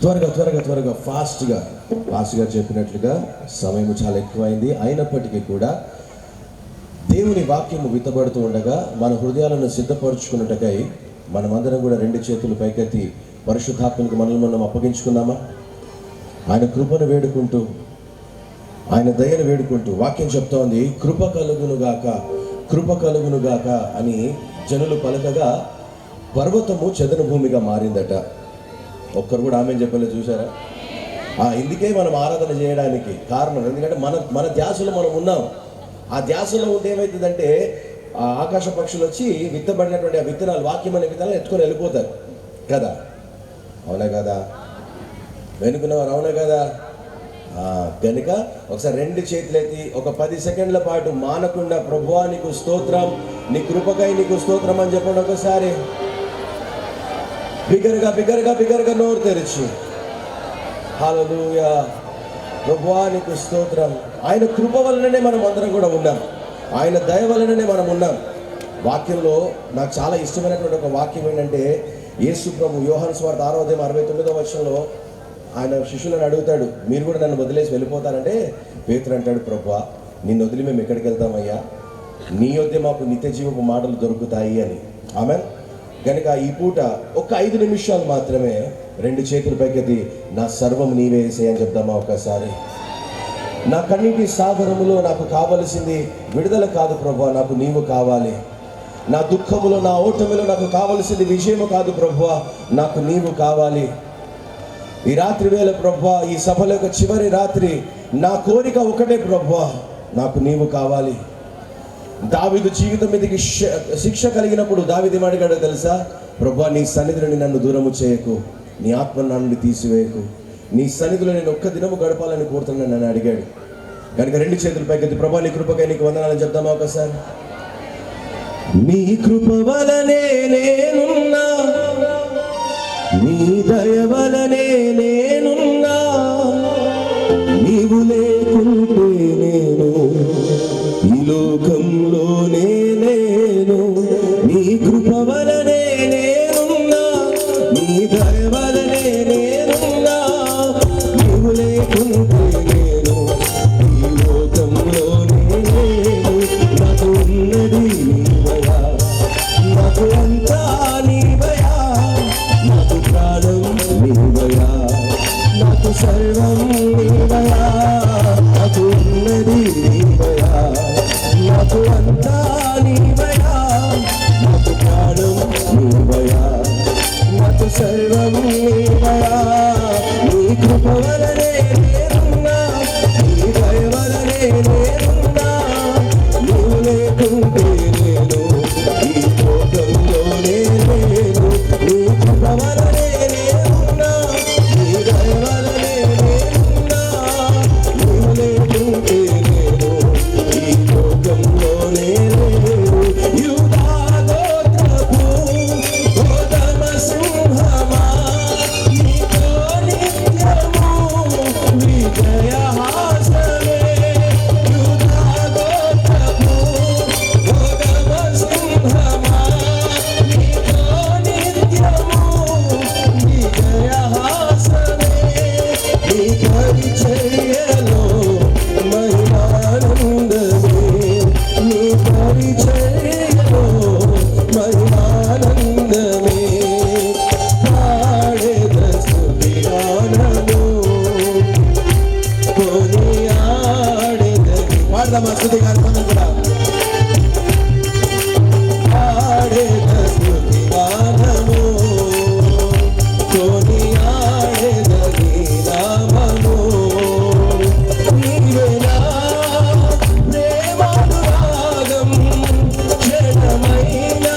త్వరగా ఫాస్ట్గా చెప్పినట్లుగా సమయం చాలా ఎక్కువైంది. అయినప్పటికీ కూడా దేవుని వాక్యము విత్తబడుతూ ఉండగా మన హృదయాలను సిద్ధపరచుకున్నట్టుకై మనమందరం కూడా 2 చేతులు పైకెత్తి పరిశుద్ధాత్మకు మనల్ని మనం అప్పగించుకుందామా? ఆయన కృపను వేడుకుంటూ, ఆయన దయను వేడుకుంటూ వాక్యం చెప్తోంది, కృప కలుగునుగాక అని జనులు పలకగా పర్వతము చదన భూమిగా మారిందట. ఒక్కరు కూడా ఆమె చెప్పలేదు, చూసారా? ఇందుకే మనం ఆరాధన చేయడానికి కారణం. ఎందుకంటే మన ధ్యాసలో మనం ఉన్నాం. ఆ ధ్యాసలో ఉంటే ఏమవుతుందంటే ఆకాశ పక్షులు వచ్చి విత్తబడినటువంటి ఆ విత్తనాలు, వాక్యం అనే విత్తనాలు ఎత్తుకొని వెళ్ళిపోతారు కదా. అవునా కదా? వెనుకున్నవారు అవునా కదా? కనుక ఒకసారి 2 చేతులెత్తి ఒక 10 సెకండ్ల పాటు మానకుండా ప్రభువా నీకు స్తోత్రం, నీ కృపకై నీకు స్తోత్రం అని చెప్పండి. ఒకసారి బిగ్గరగా నోరు తెరిచి హల్లెలూయా, ప్రభువా నీకు స్తోత్రం. ఆయన కృప వలననే మనం అందరం కూడా ఉన్నాం, ఆయన దయ వలననే మనం ఉన్నాం. వాక్యంలో నాకు చాలా ఇష్టమైనటువంటి ఒక వాక్యం ఏంటంటే, యేసు ప్రభు యోహాను సువార్త 6:69 ఆయన శిష్యులను అడుగుతాడు, మీరు కూడా నన్ను వదిలేసి వెళ్ళిపోతారంటే పేతురు అంటాడు, ప్రభువా నిన్ను వదిలి మేము ఎక్కడికి వెళ్తామయ్యా, నీ వద్దే మాకు నిత్య జీవపు మాటలు దొరుకుతాయి అని. ఆమెన్. కనుక ఈ పూట ఒక 5 నిమిషాలు మాత్రమే 2 చేతుల పైకెత్తి నా సర్వం నీవే యేసయ్యా అని చెప్దామా? ఒకసారి నా కన్నిటి సాగరములో నాకు కావలసింది విడుదల కాదు ప్రభువా, నాకు నీవు కావాలి. నా దుఃఖములో, నా ఓటమిలో నాకు కావలసింది విజయము కాదు ప్రభువా, నాకు నీవు కావాలి. ఈ రాత్రి వేళ ప్రభువా, ఈ సభల యొక్క చివరి రాత్రి నా కోరిక ఒకటే ప్రభువా, నాకు నీవు కావాలి. దావీదు జీవితం మీదకి శిక్ష కలిగినప్పుడు దావీదు ఏమడిగాడో తెలుసా? ప్రభువా నీ సన్నిధిని నన్ను దూరము చేయకు, నీ ఆత్మ నన్ను తీసివేయకు, నీ సన్నిధిలో నేను ఒక్క దినము గడపాలని కోరుతున్నాను నన్ను అడిగాడు. కనుక 2 చేతుల పైకెత్తి ప్రభువా నీ కృపకై నీకు వందనాలని చెప్దామా? ఒకసారి నీ కృప వలనే నేనున్నా, నీ దయ వలనే నేనున్నా, నీవు లేకుంటే నేను ఈ లోకంలోనే లేను. నీ కృప వలనే నేనున్నా, నీ దయ వలనే నేనున్నా, నీవు లేకుంటే నేను ఈ లోకంలోనే లేను. నాకు ఉన్నది నీవయా, నాకు అంతా నీవయా, నాకు ప్రాణం నీవయా, నాకు సర్వం నీవయా, నాకు ఉన్నది నీవయా, నాకు అంతా నీవయా, నాకు ప్రాణం నీవయా, నాకు సర్వం నీవయా. నీ కృప వలనే నేనున్నా, నీ దయ వలనే నేనున్నా, నీవు లేకుంటే నేను ఈ లోకంలోనే లేను. నీ కృప వలనే నేనున్నా, నీ దయ వలనే నేనున్నా, నీవు లేకుంటే నేను ఈ లోకంలోనే లేను. యూదా గోత్రపు గోధమ సింహమా, నీతో నిత్యము విజయహాసమే. యూదా గోత్రపు గోధమ సింహమా, నీతో నిత్యము విజయహాసమే. నీ పరిచర్యలో మహిమానందమే, నీ పరిచర్యలో మహిమానందమే. పాడేద స్తుతిగానము, కొనియాడేదని. పాడదామా స్తుతిగానం కూడా? పాడేద స్తుతిగానము, కొనియాడేదని నామము. నీవేనా ప్రేమానురాగం, క్షణమైన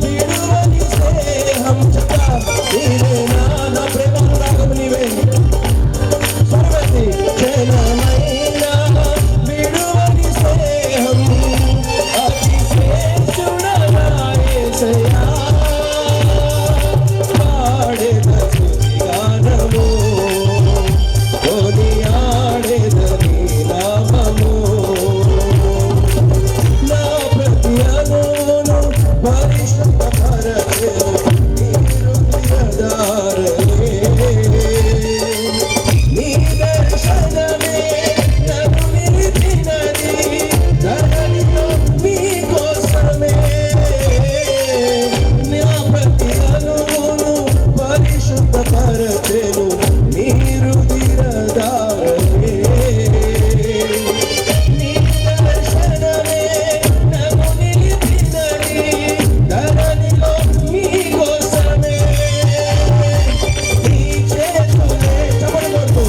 విడువని స్నేహం. చెప్తా, నీవేనా నా ప్రేమానురాగం, నీవే సర్వతి. క్షణమైన విడువని స్నేహం మరచెను నీరు దిరదారలే నీ దర్శనమే నన్ను నిలిపినది ధరణిలో నీ కోసమే నీ చేతులే చపడగొట్టు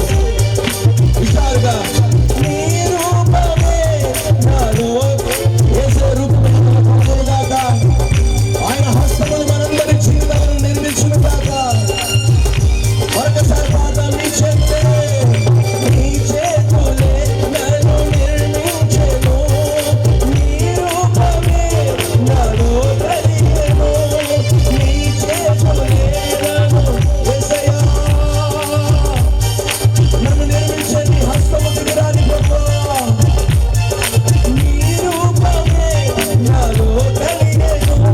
విశాలుగా నీ రూపమే నాలో యేసు రూపములు గాక ఆయన హస్తములు మనందరి జీవితాలను నిర్మించును గాక మరొకసారి పాదాలు నీ చేతులే నన్ను నిర్మించెను నీ రూపమే నాలో కలిగెను నీ చేతులే నన్ను యేసయ్యా నన్ను నిర్మించని హస్తము దిగరాని ప్రభువా నీ రూపమే నాలో కలిగెను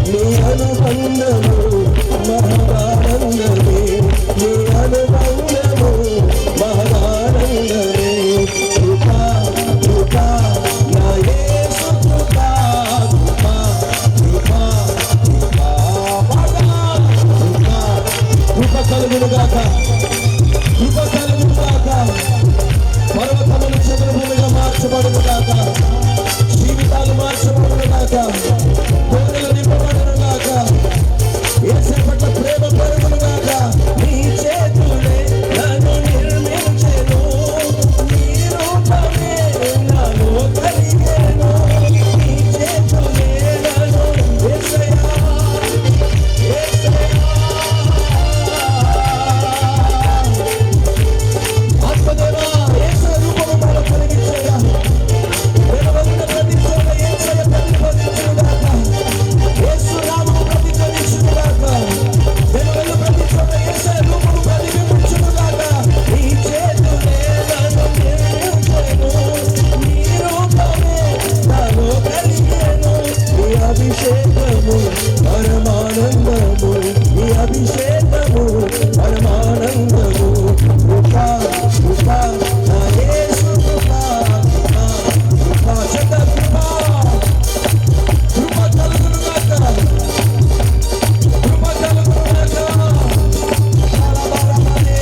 నీ అనుబంధము మహదానందమే నీ అనుబంధము మహదానందమే కృపా కృపా నా యేసు కృపా కృపా కృపా కృపా బాగా కృపా కృప కలుగును గాక కృప కలుగును గాక పర్వతములు చతుర్భూమిగా మార్చబడును గాక జీవితాలు మార్చబడును గాక కోరికలు నింపబడును గాక యేసు పట్ల ప్రేమ పెరుగును గాక నీ చేతులే నన్ను నిర్మించెను నీ రూపమే నాలో కలిగెను నీ చేతులే నన్ను యేసయ్యా యేసయ్యా ఆత్మదేవా యేసు రూపము మాలో కలిగించయ్యా వెలువడిన ప్రతి చోట యేసయ్య ప్రతిఫలించును గాక యేసు నామము ప్రతిఫలించును గాక వెలువడిన ప్రతి చోట యేసయ్య రూపము ప్రతిబింబించును గాక నీ చేతులే నన్ను నిర్మించెను నీ రూపమే నాలో కలిగెను నీ అభిషేకము పరమానందము నీ అభిషేకము పరమానందము కృపా కృపా నా యేసు కృపా కృపా కృపా చెత్త కృపా కృప కలుగును గాక కృప కలుగును గాక శాలబారమనే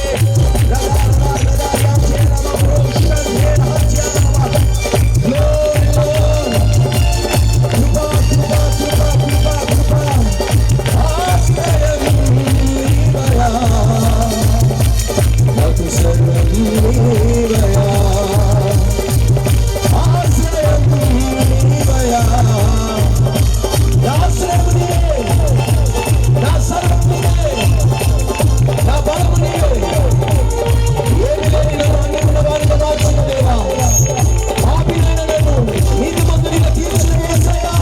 రగారగారగారం చేరమ ప్రోషణే హత్యానమ గ్లోరీ లార్డ్ కృపా కృపా కృపా కృపా కృపా ఆశ్రయం నీవయా నాకు సర్వం నీవయా ఆశ్రయం నీవయా నా ఆశ్రయం నీవే నా సర్వం నీవే నా బలము నీవే ఏమి లేని నన్ను అన్ని ఉన్నవారిగా మార్చిన దేవా పాపినైన నన్ను నీతిమంతునిగా తీర్చిన యేసయ్యా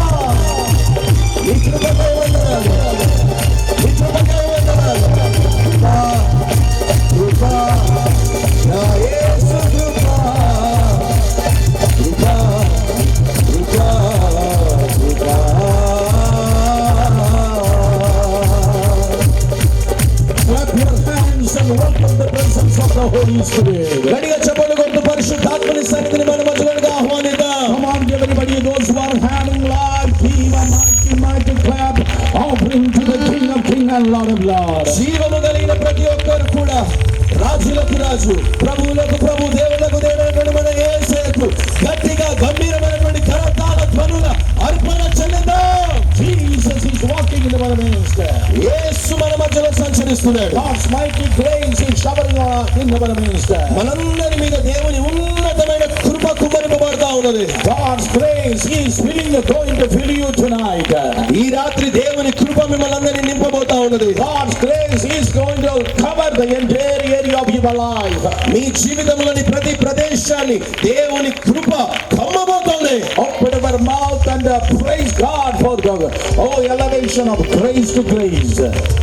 నీ కృపకై వందనాలు నీ కృపకై వందనాలు కృపా కృపా నా యేసు కృపా కృపా కృపా కృపా Clap your hands and welcome the presence of the Holy Spirit. గట్టిగా చప్పట్లు కొడుతూ పరిశుద్ధాత్మని సన్నిధిని మన మధ్యలోకి ఆహ్వానిద్దాం. Come on, everybody, those who are having life, give a mighty clap, offering to the King of Kings and Lord of Lords. జీవము కలిగిన ప్రతి ఒక్కరు కూడా రాజులకు రాజు ప్రభువులకు ప్రభు దేవులకు దేవుడైనటువంటి మన యేసుకు గట్టిగా గంభీరమైనటువంటి కరతాళ ధ్వనుల అర్పణ చెల్లిద్దాం. Jesus is walking in our midst. యేసు మన మధ్యలో సంచరిస్తున్నాడు. God's mighty grace is showering in our midst. మనందరి మీద దేవుని ఉన్నతమైన కృప కుమ్మరింపబడతా ఉన్నది. God's grace is going to fill you tonight. ఈ రాత్రి దేవుని కృప మిమ్మల్ని అందరినీ నింపబోతా ఉన్నది. God's grace is going to cover the entire area of your life. మీ జీవితంలోని ప్రతి ప్రదేశాన్ని దేవుని కృప కమ్మబోతోంది. Open our mouth and praise God for the elevation of grace to grace.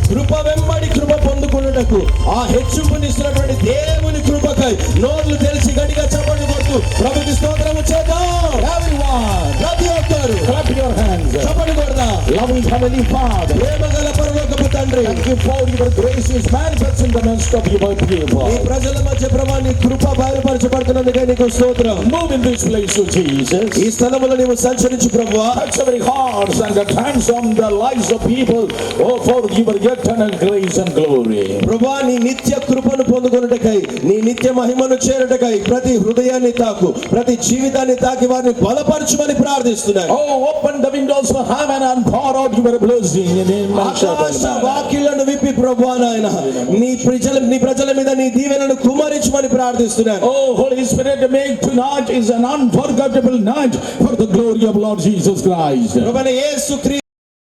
కృప వెంబడి కృప పొందుకున్నటకు ఆ హెచ్చింపునిస్తున్నటువంటి దేవుని కృపకై నోర్లు తెరిచి గట్టిగా చప్పట్లు కొడుతూ ప్రభుకి స్తోత్రము చేద్దాం. Everyone, ప్రతి ఒక్కరు clap your hands. చప్పట్లు కొడదాం. Loving Heavenly Father, ప్రేమ గల పరలోకపు తండ్రి. Thank you for your grace is manifest in the midst of your people. ఈ ప్రజల మధ్య ప్రభా నీ కృప బయలుపరచబడుతున్నందుకే నీకు స్తోత్రం. Move in this place, O Jesus. ఈ స్థలములో నీవు సంచరించు ప్రభువా. Touch every hearts and transform the lives of people. Oh, for your eternal grace and glory. ప్రభువా నీ నిత్య కృపను పొందుకొనుటకై, నీ నిత్య మహిమను చేరుటకై ప్రతి హృదయాన్ని తాకు, ప్రతి జీవితాన్ని తాకి వారిని బలపరచుమని ప్రార్థిస్తున్నాను. Oh, open the windows of heaven and pour out your blessing in the name of ఆకాశ వాకిళ్లను విప్పి ప్రభువా నాయన నీ ప్రజల మీద నీ దీవెనలను కుమ్మరించమని ప్రార్థిస్తున్నాను. Oh, Holy Spirit, make tonight is an unforgettable night for the glory of Lord Jesus Christ. ప్రభువైన యేసు